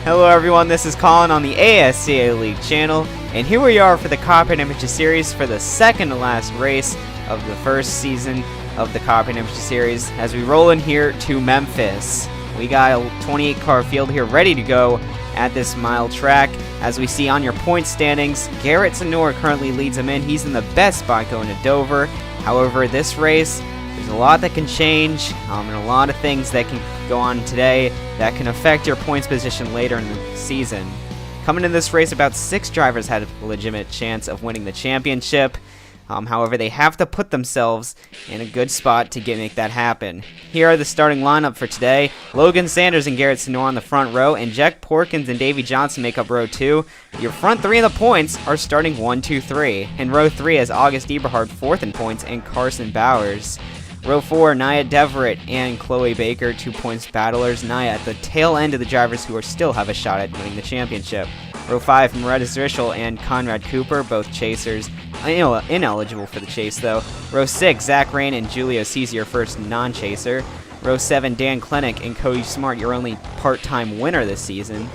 Hello everyone, this is Colin on the ASCA League channel, and here we are for the Copperhead Amateur Series for the second to last race of the first season of the Copperhead Amateur Series as we roll in here to Memphis. We got a 28 car field here ready to go at this mile track. As we see on your point standings, Garrett Zenor currently leads him in. He's in the best spot going to Dover. However, this race, there's a lot that can change and a lot of things that can go on today that can affect your points position later in the season. Coming in this race, about 6 drivers had a legitimate chance of winning the championship. However, they have to put themselves in a good spot to make that happen. Here are the starting lineup for today. Logan Sanders and Garrett Zenor on the front row, and Jack Porkins and Davey Johnson make up row 2. Your front 3 of the points are starting 1, 2, 3. In row 3 has August Eberhard 4th in points and Carson Bowers. Row 4, Nia Deverett and Chloe Baker, 2 points battlers. Nia at the tail end of the drivers who still have a shot at winning the championship. Row 5, Moretta Zrischel and Conrad Cooper, both chasers. Ineligible for the chase though. Row 6, Zach Rain and Julio Cesi, your first non-chaser. Row 7, Dan Klenick and Cody Smart, your only part-time winner this season.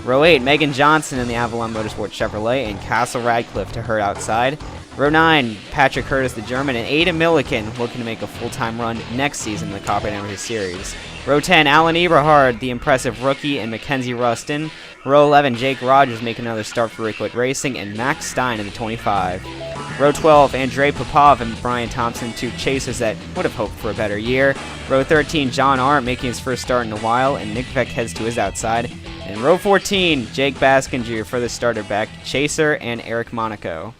Row 8, Megan Johnson in the Avalon Motorsport Chevrolet and Castle Radcliffe to her outside. Row 9, Patrick Curtis, the German, and Ada Milliken looking to make a full-time run next season in the Copperhead Amateur Series. Row 10, Alan Eberhard, the impressive rookie, and Mackenzie Rustin. Row 11, Jake Rogers making another start for Rickwood Racing, and Max Stein in the 25. Row 12, Andrei Popov and Brian Thompson, 2 chasers that would have hoped for a better year. Row 13, John Arndt making his first start in a while, and Nick Vec heads to his outside. And row 14, Jake Baskinger, furthest starter back, chaser, and Eric Monaco.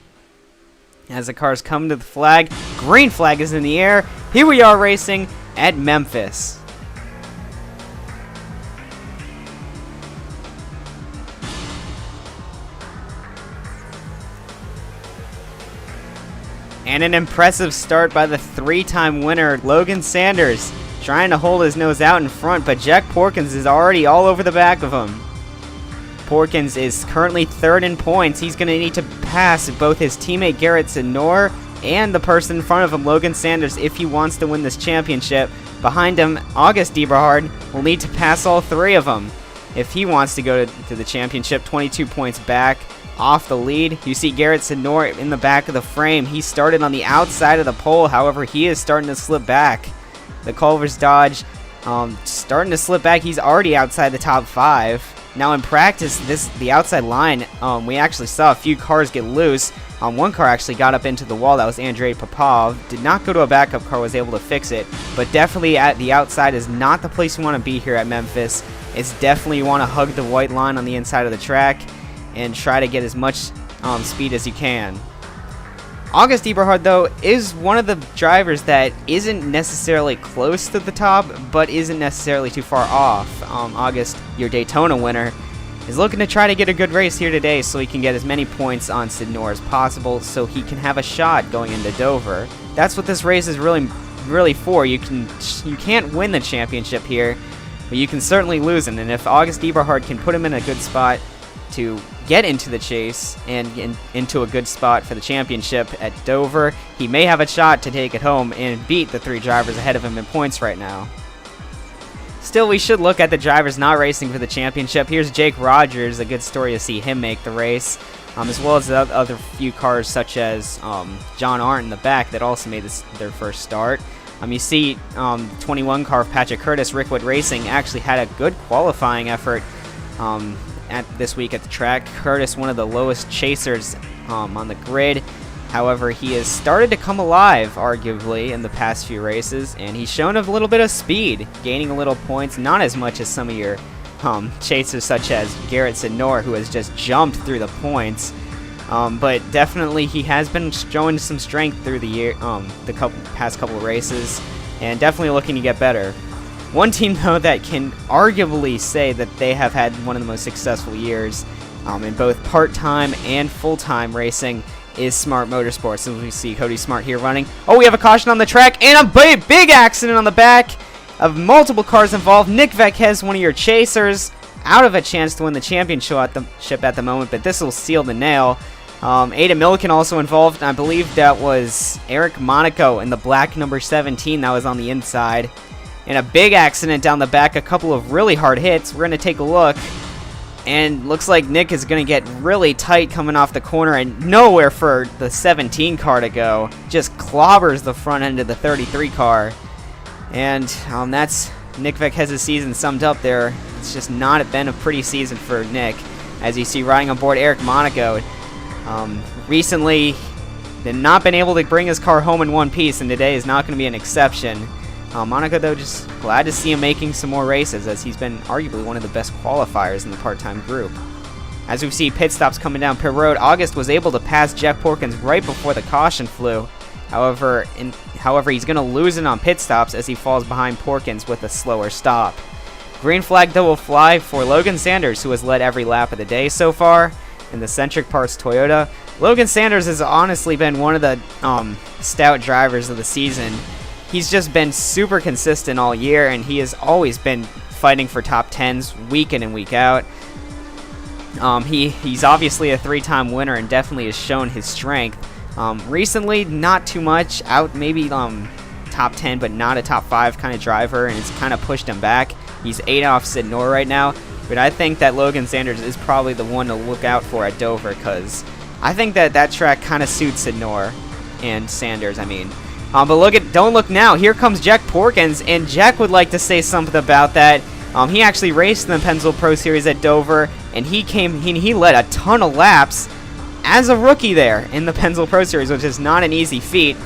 As the cars come to the flag, green flag is in the air. Here we are racing at Memphis. And an impressive start by the 3-time winner, Logan Sanders, trying to hold his nose out in front, but Jack Porkins is already all over the back of him. Porkins is currently 3rd in points. He's going to need to pass both his teammate Garrett Zenor and the person in front of him, Logan Sanders, if he wants to win this championship. Behind him, August Eberhard will need to pass all 3 of them if he wants to go to the championship. 22 points back off the lead. You see Garrett Zenor in the back of the frame. He started on the outside of the pole. However, he is starting to slip back. The Culver's Dodge starting to slip back. He's already outside the top 5. Now in practice, the outside line, we actually saw a few cars get loose. One car actually got up into the wall. That was Andrei Popov. Did not go to a backup car, was able to fix it. But definitely at the outside is not the place you want to be here at Memphis. It's definitely you want to hug the white line on the inside of the track and try to get as much speed as you can. August Eberhard, though, is one of the drivers that isn't necessarily close to the top, but isn't necessarily too far off. August, your Daytona winner, is looking to try to get a good race here today so he can get as many points on Zenor as possible so he can have a shot going into Dover. That's what this race is really for. You can't win the championship here, but you can certainly lose it. And if August Eberhard can put him in a good spot to get into the chase and into a good spot for the championship at Dover, he may have a shot to take it home and beat the 3 drivers ahead of him in points right now. Still, we should look at the drivers not racing for the championship. Here's Jake Rogers, a good story to see him make the race, as well as the other few cars such as John Arndt in the back that also made their first start. You see 21 car of Patrick Curtis, Rickwood Racing, actually had a good qualifying effort this week at the track. Curtis, one of the lowest chasers on the grid. However, he has started to come alive, arguably, in the past few races, and he's shown a little bit of speed, gaining a little points, not as much as some of your chasers such as Garrett Zenor, who has just jumped through the points. But definitely he has been showing some strength through the year, past couple of races, and definitely looking to get better. One team, though, that can arguably say that they have had one of the most successful years in both part-time and full-time racing is Smart Motorsports. And we see Cody Smart here running. Oh, we have a caution on the track and a big accident on the back of multiple cars involved. Nick Vec has one of your chasers out of a chance to win the championship at the moment, but this will seal the nail. Ada Milliken also involved, and I believe that was Eric Monaco in the black number 17 that was on the inside. And a big accident down the back, a couple of really hard hits. We're going to take a look And looks like Nick is going to get really tight coming off the corner and nowhere for the 17 car to go. Just clobbers the front end of the 33 car. And that's Nick Vecchez's season summed up there. It's just not been a pretty season for Nick. As you see riding on board Eric Monaco. Recently, they've not been able to bring his car home in one piece, and today is not going to be an exception. Monaco, though, just glad to see him making some more races, as he's been arguably one of the best qualifiers in the part-time group. As we see pit stops coming down pit road, August was able to pass Jack Porkins right before the caution flew. However, he's going to lose it on pit stops as he falls behind Porkins with a slower stop. Green flag, though, will fly for Logan Sanders, who has led every lap of the day so far in the Centric Parts Toyota. Logan Sanders has honestly been one of the stout drivers of the season. He's just been super consistent all year, and he has always been fighting for top 10s week in and week out. He's obviously a 3-time winner and definitely has shown his strength. Recently, not too much, out maybe top 10, but not a top 5 kind of driver, and it's kind of pushed him back. He's 8 off Sid Noor right now, but I think that Logan Sanders is probably the one to look out for at Dover, because I think that track kind of suits Sid Noor and Sanders, I mean. But don't look now. Here comes Jack Porkins, and Jack would like to say something about that. He actually raced in the Pennzoil Pro Series at Dover, and he led a ton of laps as a rookie there in the Pennzoil Pro Series, which is not an easy feat.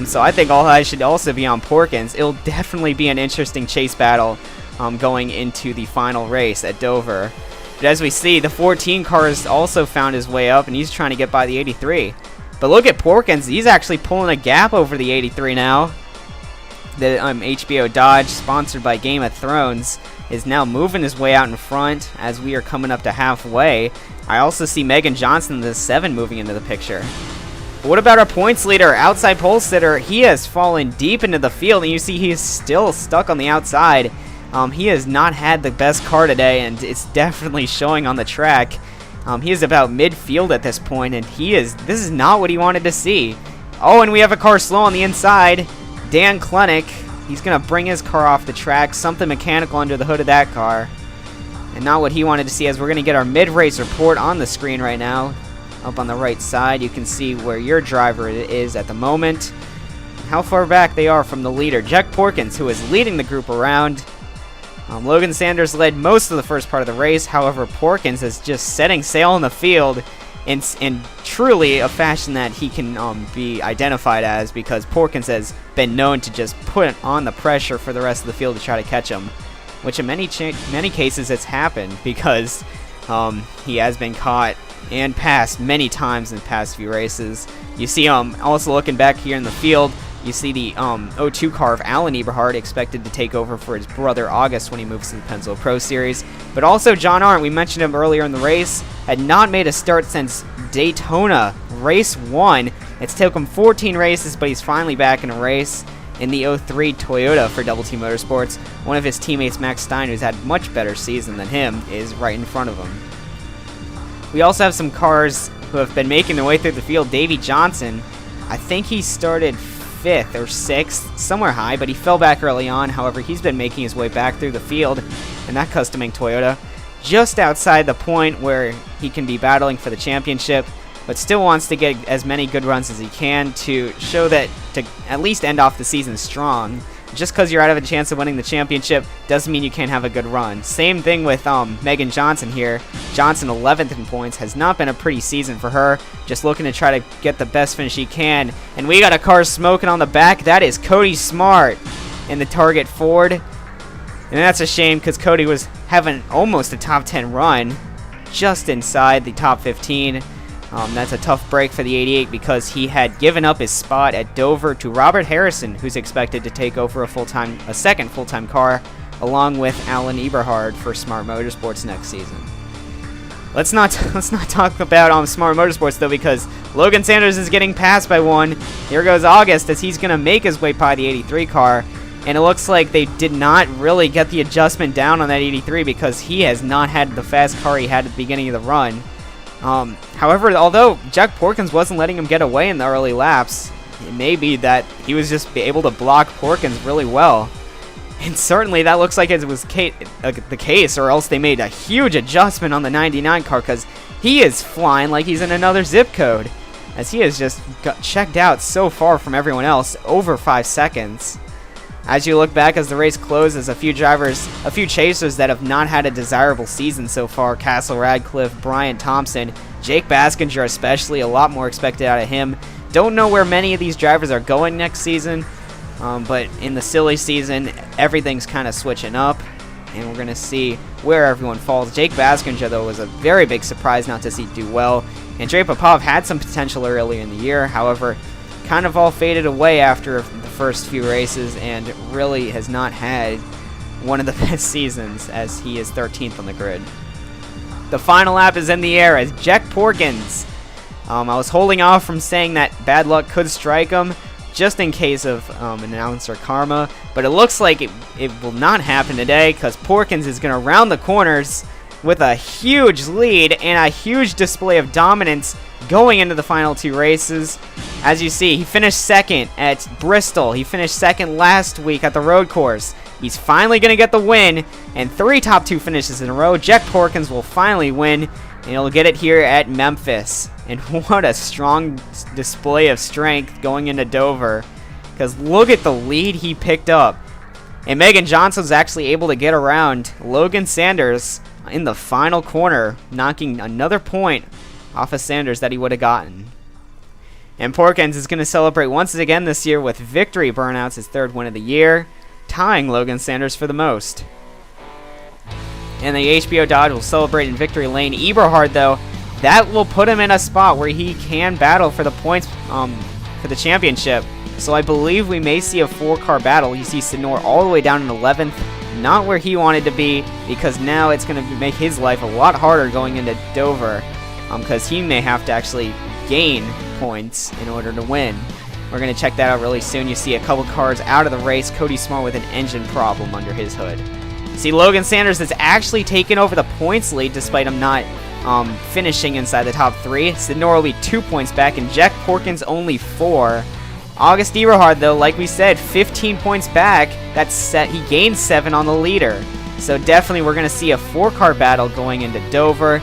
So I think all eyes should also be on Porkins. It'll definitely be an interesting chase battle going into the final race at Dover. But as we see, the 14 car has also found his way up, and he's trying to get by the 83. But look at Porkins. He's actually pulling a gap over the 83 now. The HBO Dodge, sponsored by Game of Thrones, is now moving his way out in front as we are coming up to halfway. I also see Megan Johnson, the 7, moving into the picture. But what about our points leader, outside pole sitter? He has fallen deep into the field, and you see he's still stuck on the outside. He has not had the best car today, and it's definitely showing on the track. He is about midfield at this point, and this is not what he wanted to see. Oh, and we have a car slow on the inside. Dan Klenick, he's going to bring his car off the track. Something mechanical under the hood of that car. And not what he wanted to see, as we're going to get our mid-race report on the screen right now. Up on the right side, you can see where your driver is at the moment. How far back they are from the leader, Jack Porkins, who is leading the group around. Logan Sanders led most of the first part of the race. However, Porkins is just setting sail in the field in truly a fashion that he can be identified as, because Porkins has been known to just put on the pressure for the rest of the field to try to catch him, which in many cases it's happened, because he has been caught and passed many times in the past few races. You see also looking back here in the field, you see the 02 car of Alan Eberhard expected to take over for his brother August when he moves to the Pennzoil Pro Series. But also John Arndt, we mentioned him earlier in the race, had not made a start since Daytona Race 1. It's taken him 14 races, but he's finally back in a race in the 03 Toyota for Double T Motorsports. One of his teammates, Max Stein, who's had much better season than him, is right in front of him. We also have some cars who have been making their way through the field. Davey Johnson, I think he started 5th or 6th, somewhere high, but he fell back early on. However, he's been making his way back through the field in that custom-made Toyota, just outside the point where he can be battling for the championship, but still wants to get as many good runs as he can to show that, to at least end off the season strong. Just because you're out of a chance of winning the championship doesn't mean you can't have a good run. Same thing with Megan Johnson here. Johnson 11th in points. Has not been a pretty season for her. Just looking to try to get the best finish he can. And we got a car smoking on the back. That is Cody Smart in the Target Ford. And that's a shame, because Cody was having almost a top 10 run, just inside the top 15. That's a tough break for the 88, because he had given up his spot at Dover to Robert Harrison, who's expected to take over a second full-time car, along with Alan Eberhard for Smart Motorsports next season. Let's not talk about Smart Motorsports though, because Logan Sanders is getting passed by one. Here goes August as he's gonna make his way by the 83 car, and it looks like they did not really get the adjustment down on that 83, because he has not had the fast car he had at the beginning of the run. However, although Jack Porkins wasn't letting him get away in the early laps, it may be that he was just able to block Porkins really well. And certainly that looks like it was the case, or else they made a huge adjustment on the 99 car, because he is flying like he's in another zip code, as he has just got checked out so far from everyone else, over 5 seconds. As you look back as the race closes, a few chasers that have not had a desirable season so far: Castle Radcliffe, Brian Thompson, Jake Baskinger especially, a lot more expected out of him. Don't know where many of these drivers are going next season, but in the silly season, everything's kind of switching up, and we're going to see where everyone falls. Jake Baskinger, though, was a very big surprise not to see do well. Andrei Popov had some potential earlier in the year, however, kind of all faded away after the first few races, and really has not had one of the best seasons, as he is 13th on the grid. The final lap is in the air as Jack Porkins. I was holding off from saying that bad luck could strike him, just in case of announcer karma, but it looks like it will not happen today, because Porkins is going to round the corners with a huge lead and a huge display of dominance going into the final 2 races. As you see, he finished second at Bristol. He finished second last week at the road course. He's finally going to get the win, and 3 top 2 finishes in a row. Jack Porkins will finally win, and he'll get it here at Memphis. And what a strong display of strength going into Dover, because look at the lead he picked up. And Megan Johnson's actually able to get around Logan Sanders in the final corner, knocking another point off of Sanders that he would have gotten. And Porkins is going to celebrate once again this year with victory burnouts, his 3rd win of the year, tying Logan Sanders for the most. And the HBO Dodge will celebrate in victory lane. Eberhard, though, that will put him in a spot where he can battle for the points for the championship. So I believe we may see a 4-car battle. You see Senor all the way down in 11th, not where he wanted to be, because now it's going to make his life a lot harder going into Dover, because he may have to actually gain points in order to win. We're going to check that out really soon. You see a couple cars out of the race. Cody Smart with an engine problem under his hood. See, Logan Sanders has actually taken over the points lead despite him not finishing inside the top 3. Senor will be 2 points back, and Jack Porkins only 4. August Eberhard, though, like we said, 15 points back. That's set. He gained 7 on the leader. So definitely we're going to see a 4-car battle going into Dover.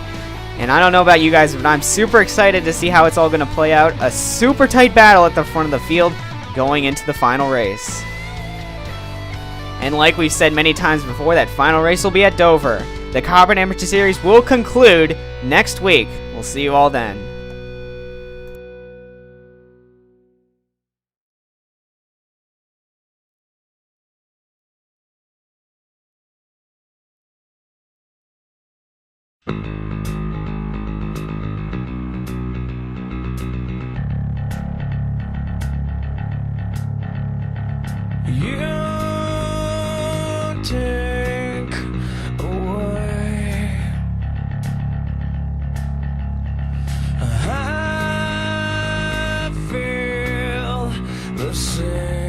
And I don't know about you guys, but I'm super excited to see how it's all going to play out. A super tight battle at the front of the field going into the final race. And like we've said many times before, that final race will be at Dover. The Copperhead Amateur Series will conclude next week. We'll see you all then. You take away. I feel the same.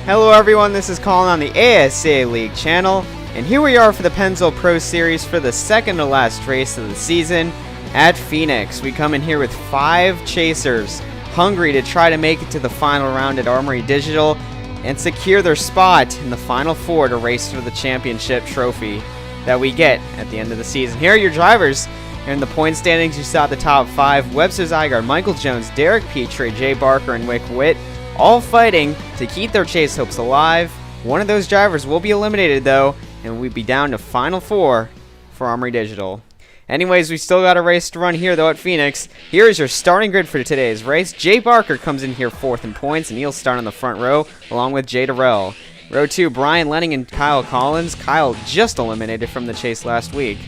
Hello everyone, this is Colin on the ASCA League channel, and here we are for the Pennzoil Pro Series for the second to last race of the season at Phoenix. We come in here with 5 chasers, hungry to try to make it to the final round at Armory Digital and secure their spot in the Final Four to race for the championship trophy that we get at the end of the season. Here are your drivers. In the point standings, you saw the top 5, Webster Zygarde, Michael Jones, Derek Petrie, Jay Barker, and Rick Witt, all fighting to keep their chase hopes alive. One of those drivers will be eliminated though, and we'd be down to Final 4 for Armory Digital. Anyways, we still got a race to run here though at Phoenix. Here is your starting grid for today's race. Jay Barker comes in here 4th in points, and he'll start on the front row along with Jay Durrell. Row 2, Brian Lenning and Kyle Collins. Kyle just eliminated from the chase last week.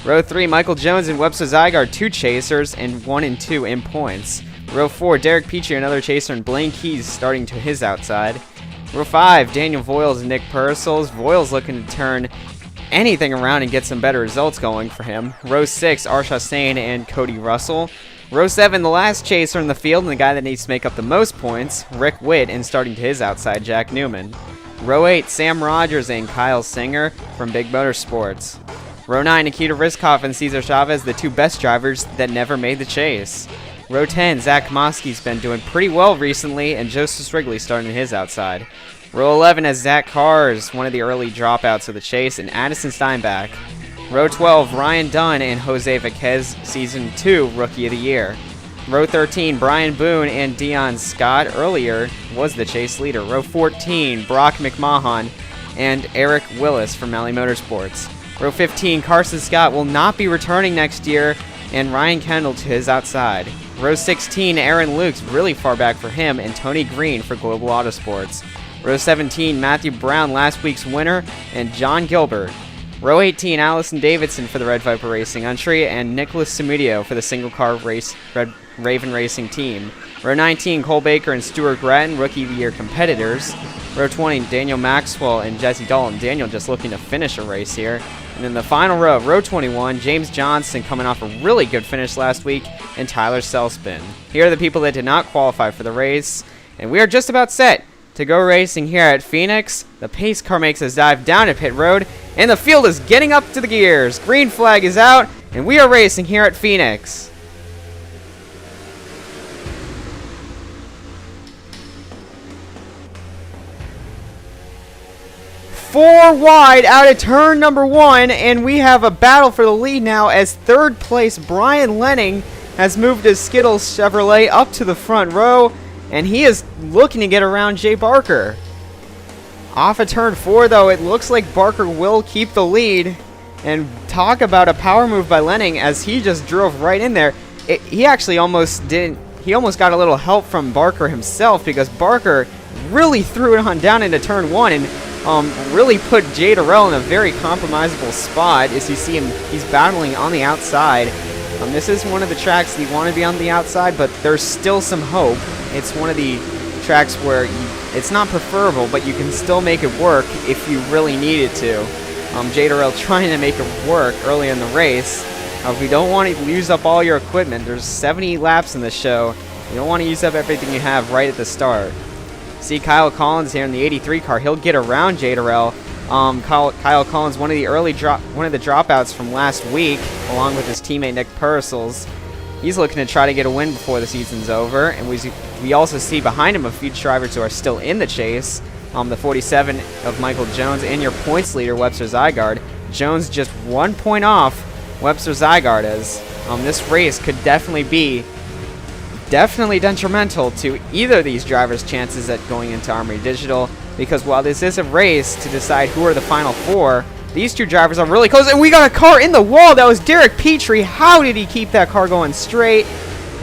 Row 3, Michael Jones and Webster Zygarde, 2 chasers and 1 and 2 in points. Row 4, Derek Petrie, another chaser, and Blaine Keys starting to his outside. Row 5, Daniel Voiles and Nick Purcell. Voiles looking to turn anything around and get some better results going for him. Row 6, Arsha Sane and Cody Russell. Row 7, the last chaser in the field and the guy that needs to make up the most points, Rick Witt, and starting to his outside, Jack Newman. Row 8, Sam Rogers and Kyle Singer from Big Motorsports. Row 9, Nikita Riskoff and Cesar Chavez, the 2 best drivers that never made the chase. Row 10, Zach Moskey's been doing pretty well recently, and Joseph Wrigley starting his outside. Row 11 has Zach Cars, one of the early dropouts of the chase, and Addison Steinbach. Row 12, Ryan Dunn and Jose Vaquez, Season 2 Rookie of the Year. Row 13, Brian Boone and Dion Scott, earlier was the chase leader. Row 14, Brock McMahon and Eric Willis from Malley Motorsports. Row 15, Carson Scott will not be returning next year, and Ryan Kendall to his outside. Row 16, Aaron Lukes, really far back for him, and Tony Green for Global Autosports. Row 17, Matthew Brown, last week's winner, and John Gilbert. Row 18, Allison Davidson for the Red Viper Racing entry, and Nicholas Samudio for the single car race Red Raven Racing team. Row 19, Cole Baker and Stuart Grattan, Rookie of the Year competitors. Row 20, Daniel Maxwell and Jesse Dalton. Daniel just looking to finish a race here. And then the final row, row 21, James Johnson coming off a really good finish last week, and Tyler Selspin. Here are the people that did not qualify for the race, and we are just about set to go racing here at Phoenix. The pace car makes us dive down at pit road, and the field is getting up to the gears. Green flag is out, and we are racing here at Phoenix. 4 wide out of turn number 1, and we have a battle for the lead now as 3rd place Brian Lenning has moved his Skittles Chevrolet up to the front row, and he is looking to get around Jay Barker. Off of turn 4 though, it looks like Barker will keep the lead, and talk about a power move by Lenning as he just drove right in there. He actually almost didn't, he almost got a little help from Barker himself, because Barker really threw it on down into turn 1 and really put Jay Durrell in a very compromisable spot. As you see him, he's battling on the outside. This is one of the tracks that you want to be on the outside, but there's still some hope. It's one of the tracks where it's not preferable, but you can still make it work if you really needed to. J-Darrell trying to make it work early in the race. If you don't want to use up all your equipment, there's 70 laps in the show. You don't want to use up everything you have right at the start. See Kyle Collins here in the 83 car. He'll get around J-Darrell. Kyle Collins, one of the dropouts from last week, along with his teammate Nick Purcell's. He's looking to try to get a win before the season's over, and we also see behind him a few drivers who are still in the chase. The 47 of Michael Jones and your points leader Webster Zygaard. Jones just 1 point off Webster Zygaard is. This race could definitely be detrimental to either of these drivers' chances at going into Armory Digital, because while this is a race to decide who are the final 4, these two drivers are really close, and we got a car in the wall. That was Derek Petrie. How did he keep that car going straight?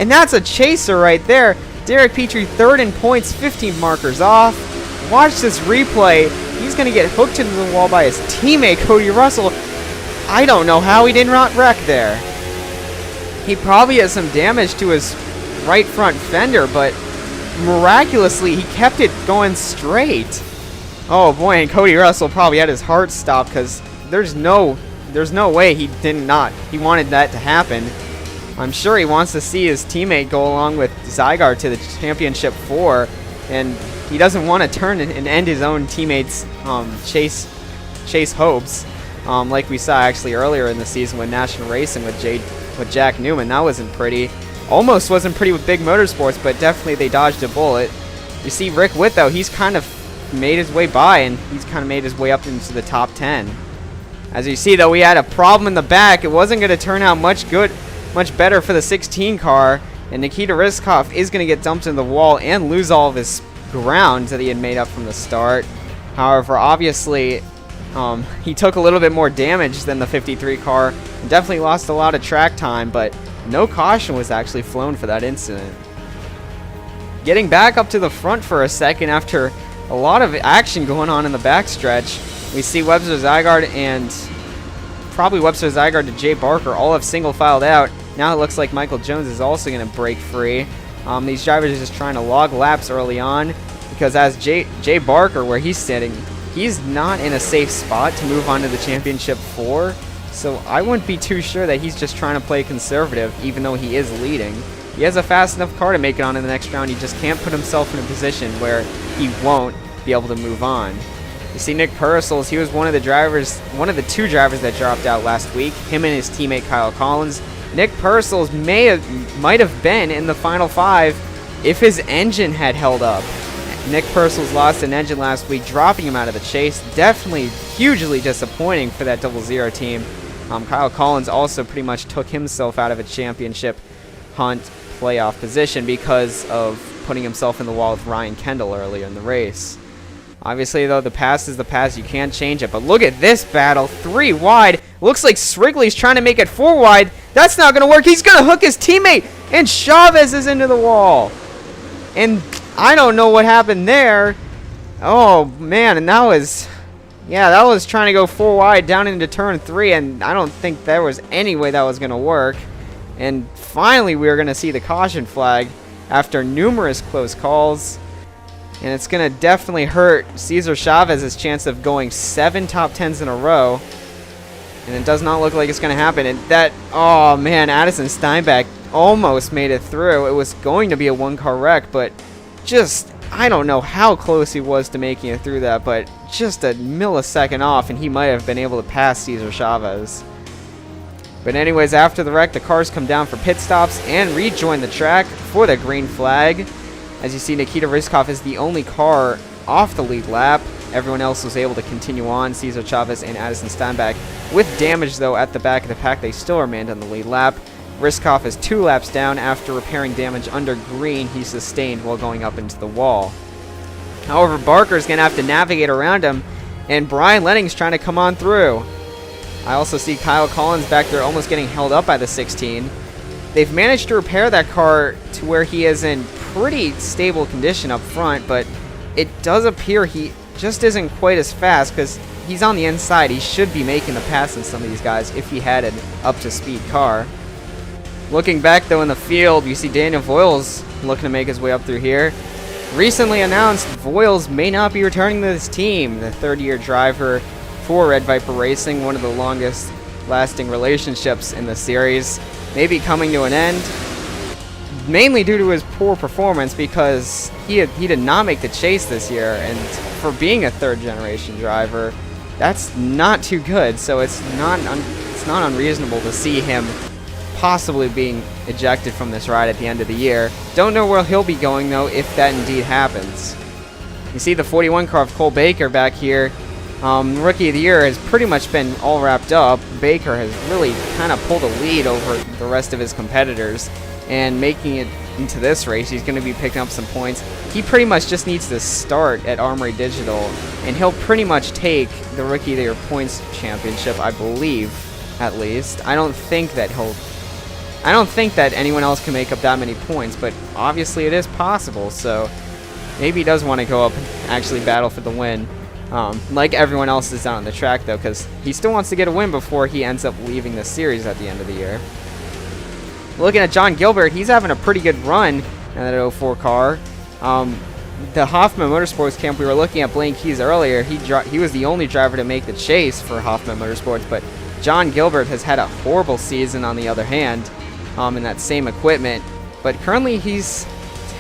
And that's a chaser right there. Derek Petrie, 3rd in points, 15 markers off. Watch this replay. He's going to get hooked into the wall by his teammate, Cody Russell. I don't know how he did not wreck there. He probably has some damage to his right front fender, but miraculously, he kept it going straight. Oh boy, and Cody Russell probably had his heart stopped, because there's no way he wanted that to happen. I'm sure he wants to see his teammate go along with Zygaard to the championship 4, and he doesn't want to turn and end his own teammates' chase hopes, like we saw actually earlier in the season with National Racing with Jack Newman. That wasn't pretty. Almost wasn't pretty with Big Motorsports, but definitely they dodged a bullet. You see Rick Witt, though, he's kind of made his way by, and he's kind of made his way up into the top 10. As you see, though, we had a problem in the back. It wasn't going to turn out much better for the 16 car, and Nikita Rizkov is going to get dumped into the wall and lose all of his ground that he had made up from the start. However, obviously, he took a little bit more damage than the 53 car, and definitely lost a lot of track time, but no caution was actually flown for that incident. Getting back up to the front for a second after a lot of action going on in the backstretch, we see Webster Zygaard and probably Webster Zygaard to Jay Barker all have single filed out. Now it looks like Michael Jones is also going to break free. These drivers are just trying to log laps early on, because as Jay Barker, where he's sitting, he's not in a safe spot to move on to the championship 4. So I wouldn't be too sure that he's just trying to play conservative, even though he is leading. He has a fast enough car to make it on in the next round. He just can't put himself in a position where he won't be able to move on. You see Nick Purcell's, he was one of the 2 drivers that dropped out last week, him and his teammate Kyle Collins. Nick Purcell's might have been in the final 5 if his engine had held up. Nick Purcell's lost an engine last week, dropping him out of the chase. Definitely hugely disappointing for that 00 team. Kyle Collins also pretty much took himself out of a championship hunt playoff position because of putting himself in the wall with Ryan Kendall earlier in the race. Obviously, though, the past is the past. You can't change it. But look at this battle. 3 wide. Looks like Srigley's trying to make it 4 wide. That's not going to work. He's going to hook his teammate. And Chavez is into the wall. And I don't know what happened there. Oh, man. And that was trying to go 4 wide down into turn 3. And I don't think there was any way that was going to work. And finally, we are going to see the caution flag after numerous close calls. And it's going to definitely hurt Cesar Chavez's chance of going 7 top 10s in a row. And it does not look like it's going to happen. And that, oh man, Addison Steinbach almost made it through. It was going to be a 1-car wreck, but just, I don't know how close he was to making it through that, but just a millisecond off, and he might have been able to pass Cesar Chavez. But anyways, after the wreck, the cars come down for pit stops and rejoin the track for the green flag. As you see, Nikita Rizkov is the only car off the lead lap. Everyone else was able to continue on. Cesar Chavez and Addison Steinbach. With damage, though, at the back of the pack, they still remained on the lead lap. Rizkov is 2 laps down after repairing damage under green he sustained while going up into the wall. However, Barker's going to have to navigate around him, and Brian Lenning's trying to come on through. I also see Kyle Collins back there almost getting held up by the 16. They've managed to repair that car to where he is in pretty stable condition up front, but it does appear he just isn't quite as fast because he's on the inside. He should be making the pass on some of these guys if he had an up-to-speed car. Looking back, though, in the field, you see Daniel Voiles looking to make his way up through here. recently announced Voiles may not be returning to this team. The third-year driver for Red Viper Racing, one of the longest lasting relationships in the series, may be coming to an end, mainly due to his poor performance, because he did not make the chase this year, and for being a third-generation driver, that's not too good. So it's not unreasonable to see him possibly being ejected from this ride at the end of the year. Don't know where he'll be going though, if that indeed happens. You see the 41 car of Cole Baker back here. Rookie of the Year has pretty much been all wrapped up. Baker has really kind of pulled a lead over the rest of his competitors, and making it into this race, he's going to be picking up some points. He pretty much just needs to start at Armory Digital, and he'll pretty much take the Rookie of the Year points championship, I believe, at least. I don't think that anyone else can make up that many points, but obviously it is possible, so maybe he does want to go up and actually battle for the win. Like everyone else is down on the track, though, because he still wants to get a win before he ends up leaving the series at the end of the year. Looking at John Gilbert, he's having a pretty good run in that 04 car. The Hoffman Motorsports camp, we were looking at Blaine Keys earlier. He was the only driver to make the chase for Hoffman Motorsports, but John Gilbert has had a horrible season on the other hand in that same equipment. But currently he's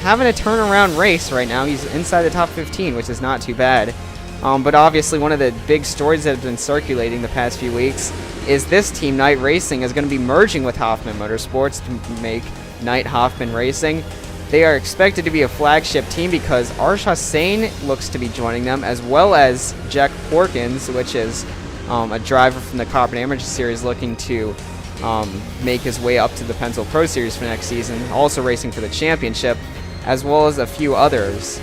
having a turnaround race right now. He's inside the top 15, which is not too bad. But obviously one of the big stories that have been circulating the past few weeks is this team, Knight Racing, is going to be merging with Hoffman Motorsports to make Knight Hoffman Racing. They are expected to be a flagship team because Arsha Sane looks to be joining them, as well as Jack Porkins, which is a driver from the Copperhead Amateur Series looking to make his way up to the Pennzoil Pro Series for next season, also racing for the championship, as well as a few others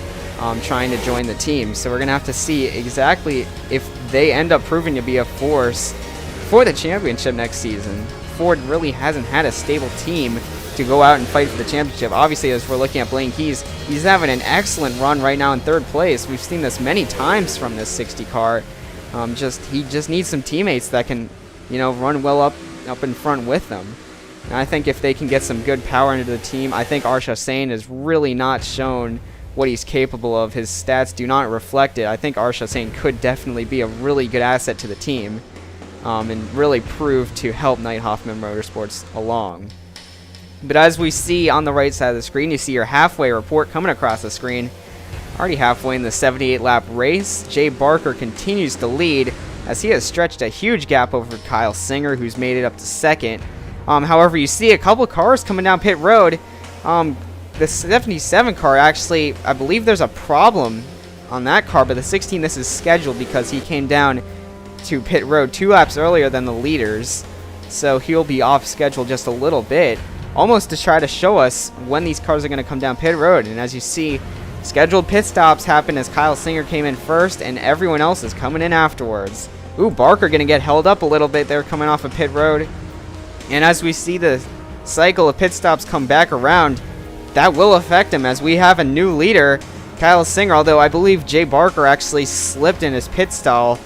trying to join the team. So we're going to have to see exactly if they end up proving to be a force for the championship next season. Ford really hasn't had a stable team to go out and fight for the championship. Obviously, as we're looking at Blaine Keys, he's having an excellent run right now in third place. We've seen this many times from this 60 car. He just needs some teammates that can, run well up in front with them. And I think if they can get some good power into the team, I think Arsha Sane has really not shown what he's capable of. His stats do not reflect it. I think Arsha Sane could definitely be a really good asset to the team, and really prove to help Knight Hoffman Motorsports along. But as we see on the right side of the screen, you see your halfway report coming across the screen. Already halfway in the 78-lap race, Jay Barker continues to lead as he has stretched a huge gap over Kyle Singer, who's made it up to second. However, you see a couple cars coming down pit road. The 77 car, actually, I believe there's a problem on that car, but the 16, this is scheduled because he came down to pit road 2 laps earlier than the leaders, so he'll be off schedule just a little bit, almost to try to show us when these cars are going to come down pit road. And as you see, scheduled pit stops happen as Kyle Singer came in first and everyone else is coming in afterwards. Ooh, Barker going to get held up a little bit there coming off of pit road. And as we see the cycle of pit stops come back around, that will affect him as we have a new leader, Kyle Singer, although I believe Jay Barker actually slipped in his pit stall.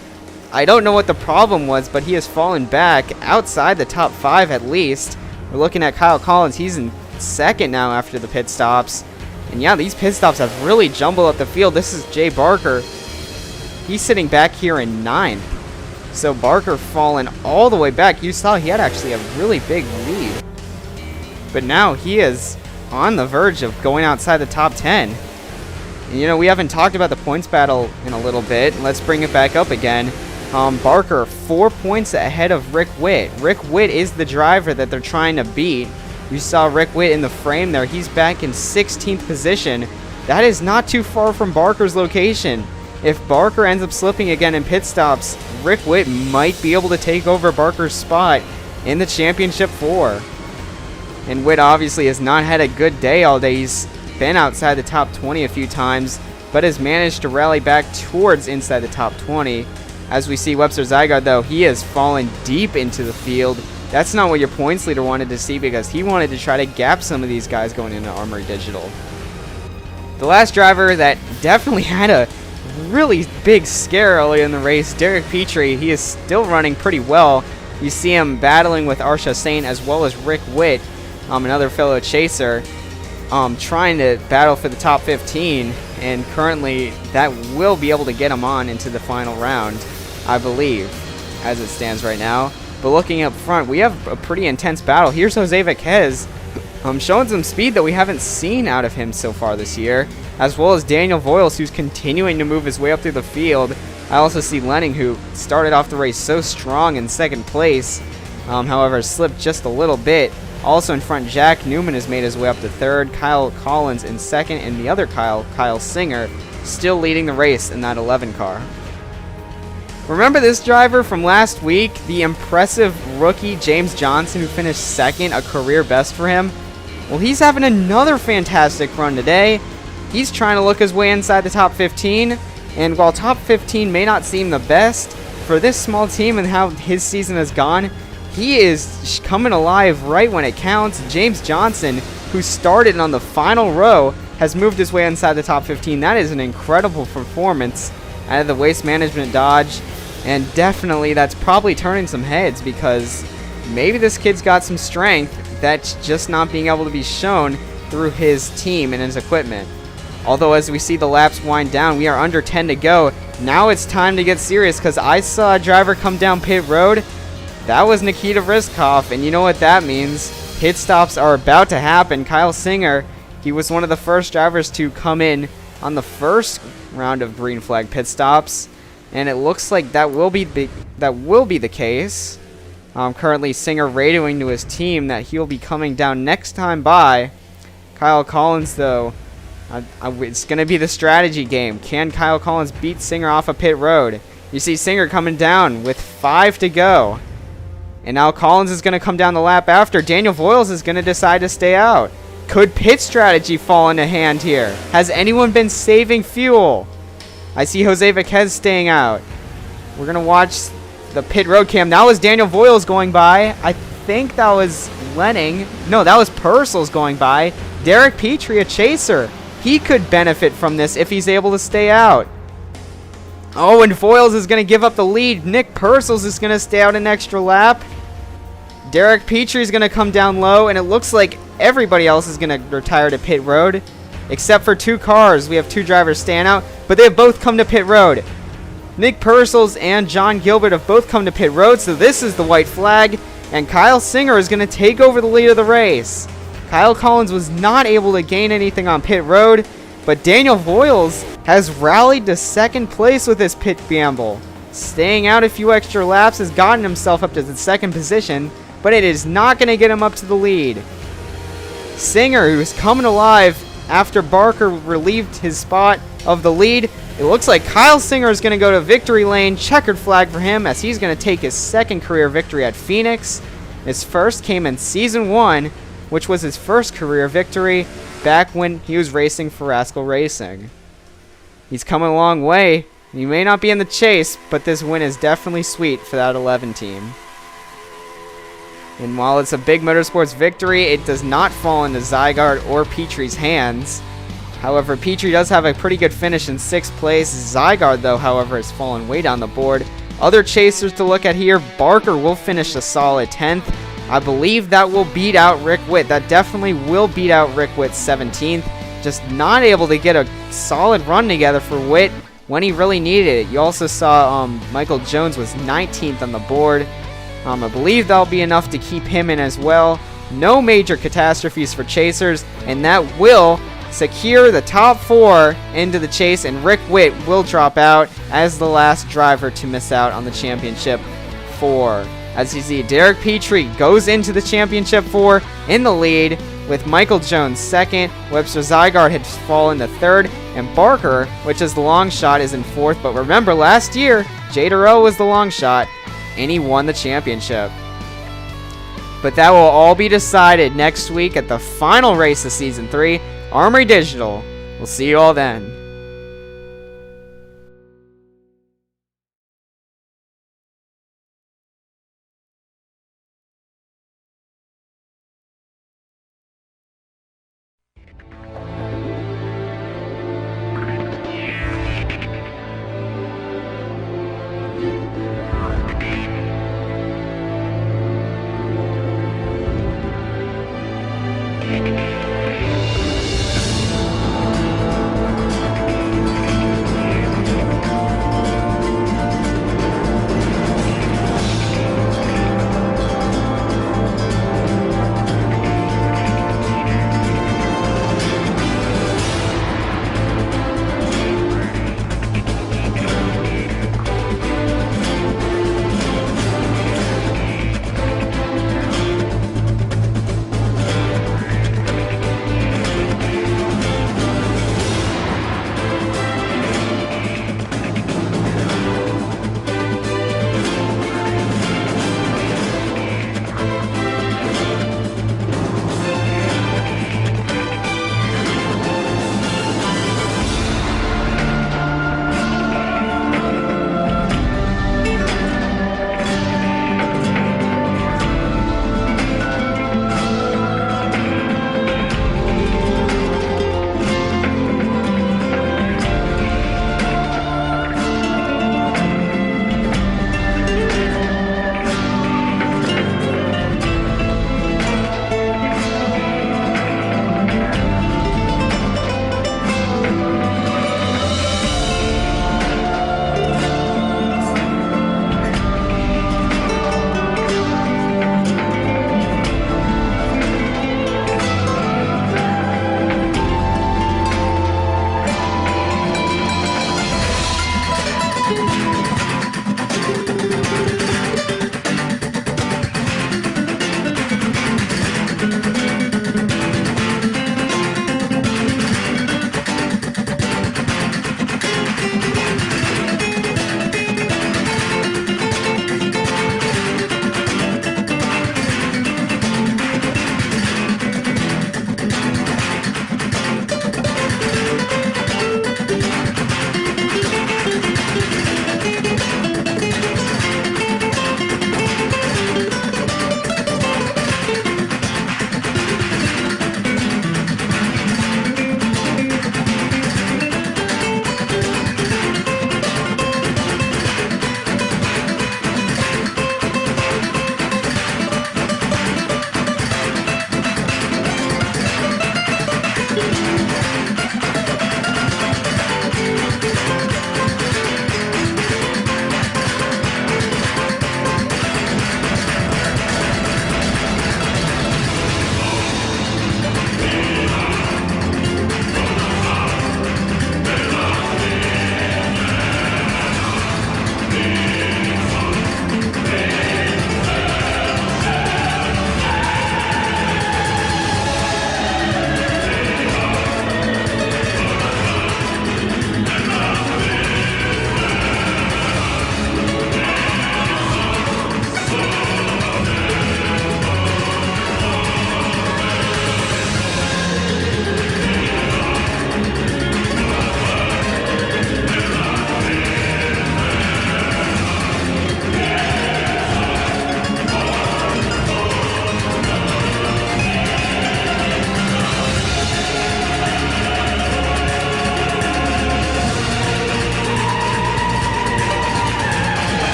I don't know what the problem was, but he has fallen back outside the top 5 at least. We're looking at Kyle Collins. He's in second now after the pit stops. And yeah, these pit stops have really jumbled up the field. This is Jay Barker. He's sitting back here in 9th. So Barker fallen all the way back. You saw he had actually a really big lead. But now he is on the verge of going outside the top 10. And, we haven't talked about the points battle in a little bit. Let's bring it back up again. Barker 4 points ahead of Rick Witt. Rick Witt is the driver that they're trying to beat. You saw Rick Witt in the frame there. He's back in 16th position. That is not too far from Barker's location. If Barker ends up slipping again in pit stops, Rick Witt might be able to take over Barker's spot in the championship 4. And Witt obviously has not had a good day all day. He's been outside the top 20 a few times, but has managed to rally back towards inside the top 20. As we see Webster Zygarde, though, he has fallen deep into the field. That's not what your points leader wanted to see, because he wanted to try to gap some of these guys going into Armory Digital. The last driver that definitely had a really big scare early in the race, Derek Petrie, he is still running pretty well. You see him battling with Arsha Sane as well as Rick Witt, another fellow chaser, trying to battle for the top 15. and currently that will be able to get him on into the final round, I believe, as it stands right now. But looking up front, we have a pretty intense battle. Here's Jose Vaquez, showing some speed that we haven't seen out of him so far this year, as well as Daniel Voiles, who's continuing to move his way up through the field. I also see Lenning, who started off the race so strong in second place, however slipped just a little bit. Also in front, Jack Newman has made his way up to third, Kyle Collins in second, and the other Kyle Singer, still leading the race in that 11 car. Remember this driver from last week, the impressive rookie James Johnson, who finished second, a career best for him? Well, he's having another fantastic run today. He's trying to look his way inside the top 15, and while top 15 may not seem the best, for this small team and how his season has gone, he is coming alive right when it counts. James Johnson, who started on the final row, has moved his way inside the top 15. That is an incredible performance out of the Waste Management Dodge, and definitely that's probably turning some heads, because maybe this kid's got some strength that's just not being able to be shown through his team and his equipment. Although as we see the laps wind down, we are under 10 to go. Now it's time to get serious, because I saw a driver come down pit road. That was Nikita Rizkov, and you know what that means. Pit stops are about to happen. Kyle Singer, he was one of the first drivers to come in on the first round of green flag pit stops, and it looks like that will be the case. Currently Singer radioing to his team that he'll be coming down next time by. Kyle Collins, though, it's going to be the strategy game. Can Kyle Collins beat Singer off a pit road? You see Singer coming down with 5 to go. And now Collins is going to come down the lap after. Daniel Voiles is going to decide to stay out. Could pit strategy fall into hand here? Has anyone been saving fuel? I see Jose Vaquez staying out. We're going to watch the pit road cam. That was Daniel Voiles going by. I think that was Lenning. No, that was Purcell's going by. Derek Petrie, a chaser. He could benefit from this if he's able to stay out. Oh, and Voiles is going to give up the lead. Nick Purcell's is going to stay out an extra lap. Derek Petrie is going to come down low, and it looks like everybody else is going to retire to pit road, except for 2 cars. We have 2 drivers staying out, but they have both come to pit road. Nick Purcell's and John Gilbert have both come to pit road, so this is the white flag, and Kyle Singer is going to take over the lead of the race. Kyle Collins was not able to gain anything on pit road, but Daniel Voiles has rallied to second place with his pit gamble. Staying out a few extra laps has gotten himself up to the second position, but it is not going to get him up to the lead. Singer, who is coming alive after Barker relieved his spot of the lead. It looks like Kyle Singer is going to go to victory lane. Checkered flag for him, as he's going to take his second career victory at Phoenix. His first came in Season 1, which was his first career victory back when he was racing for ASCA Racing. He's coming a long way. He may not be in the chase, but this win is definitely sweet for that 11 team. And while it's a big motorsports victory, it does not fall into Zygarde or Petrie's hands. However, Petrie does have a pretty good finish in 6th place. Zygarde, though, however, has fallen way down the board. Other chasers to look at here. Barker will finish a solid 10th. I believe that will beat out Rick Witt. That definitely will beat out Rick Witt's 17th. Just not able to get a solid run together for Witt when he really needed it. You also saw Michael Jones was 19th on the board. I believe that'll be enough to keep him in as well. No major catastrophes for chasers, and that will secure the top 4 into the chase, and Rick Witt will drop out as the last driver to miss out on the championship 4. As you see, Derek Petrie goes into the championship 4 in the lead, with Michael Jones 2nd, Webster Zygarde had fallen to 3rd, and Barker, which is the long shot, is in 4th. But remember, last year, Jay Durrell was the long shot, and he won the championship. But that will all be decided next week at the final race of Season 3, Armory Digital. We'll see you all then.